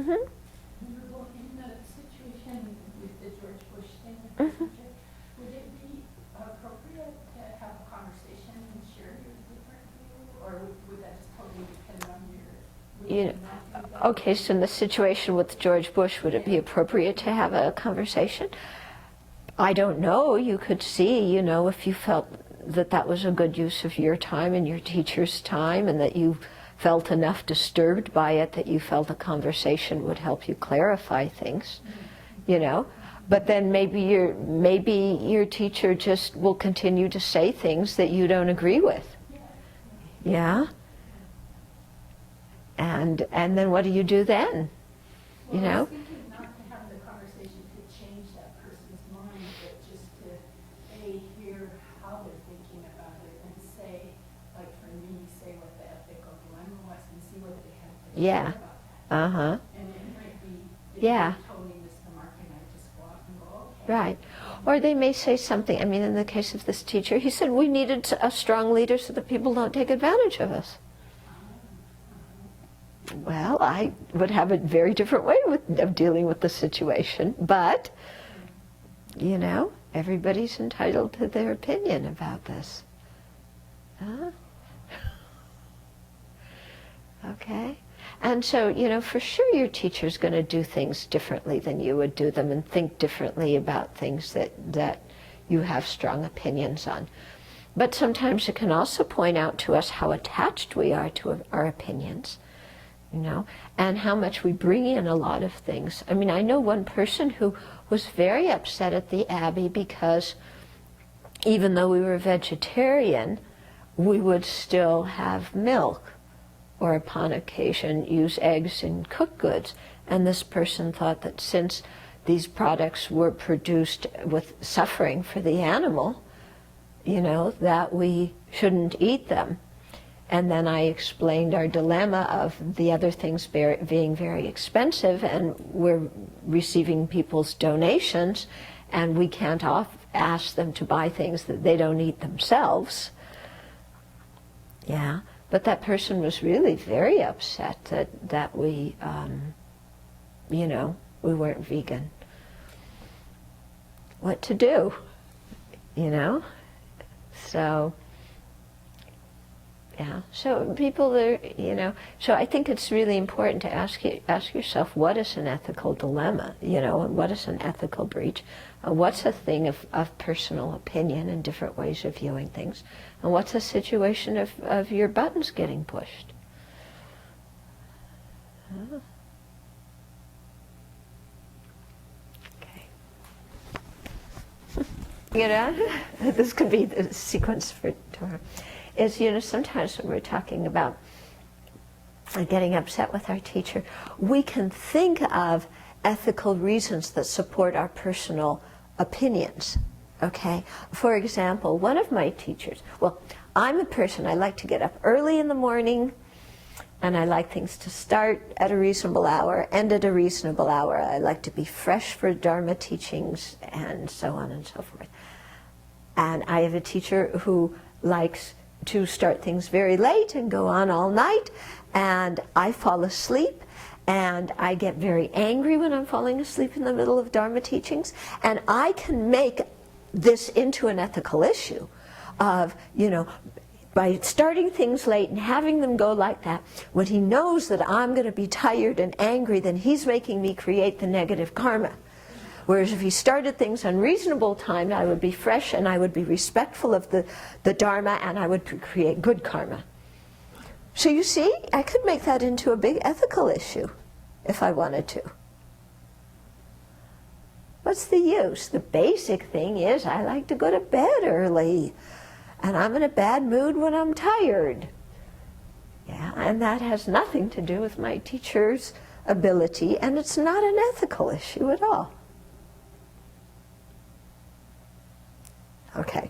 In the situation with the George Bush thing with the teacher, would it be appropriate to have a conversation and share your different view, or would that just totally depend on your? Okay, so in the situation with George Bush, would it be appropriate to have a conversation? I don't know. You could see, if you felt that that was a good use of your time and your teacher's time, and that you felt enough disturbed by it that you felt a conversation would help you clarify things, But then maybe your teacher just will continue to say things that you don't agree with. Yeah? And then what do you do then? Well, I was thinking not to have the conversation to change that person's mind, but just to hear how they're thinking about it, and say, like for me, say what the ethical dilemma was, and see what they had to say about that. And it might be, if you totally miss the mark, and I just go out and go, okay. Right. Or they may say something. I mean, in the case of this teacher, he said we needed a strong leader so that people don't take advantage of us. Well, I would have a very different way of dealing with the situation, but, everybody's entitled to their opinion about this. Okay? And so, for sure your teacher's going to do things differently than you would do them, and think differently about things that you have strong opinions on. But sometimes it can also point out to us how attached we are to our opinions. And how much we bring in a lot of things. I mean, I know one person who was very upset at the Abbey because even though we were vegetarian, we would still have milk, or upon occasion use eggs in cooked goods. And this person thought that since these products were produced with suffering for the animal, that we shouldn't eat them. And then I explained our dilemma of the other things being very expensive, and we're receiving people's donations, and we can't ask them to buy things that they don't eat themselves. Yeah, but that person was really very upset that we, we weren't vegan. What to do, So... Yeah, so people are, so I think it's really important to ask yourself, what is an ethical dilemma, and what is an ethical breach? What's a thing of personal opinion and different ways of viewing things? And what's a situation of your buttons getting pushed? Okay. This could be the sequence for tomorrow. Is, sometimes when we're talking about getting upset with our teacher, we can think of ethical reasons that support our personal opinions, okay? For example, one of my teachers, well, I'm a person, I like to get up early in the morning, and I like things to start at a reasonable hour, end at a reasonable hour. I like to be fresh for Dharma teachings, and so on and so forth. And I have a teacher who likes to start things very late and go on all night, and I fall asleep, and I get very angry when I'm falling asleep in the middle of Dharma teachings, and I can make this into an ethical issue of, by starting things late and having them go like that, when he knows that I'm going to be tired and angry, then he's making me create the negative karma. Whereas if he started things on reasonable time, I would be fresh and I would be respectful of the Dharma, and I would create good karma. So you see, I could make that into a big ethical issue if I wanted to. What's the use? The basic thing is I like to go to bed early, and I'm in a bad mood when I'm tired. Yeah, and that has nothing to do with my teacher's ability, and it's not an ethical issue at all. Okay.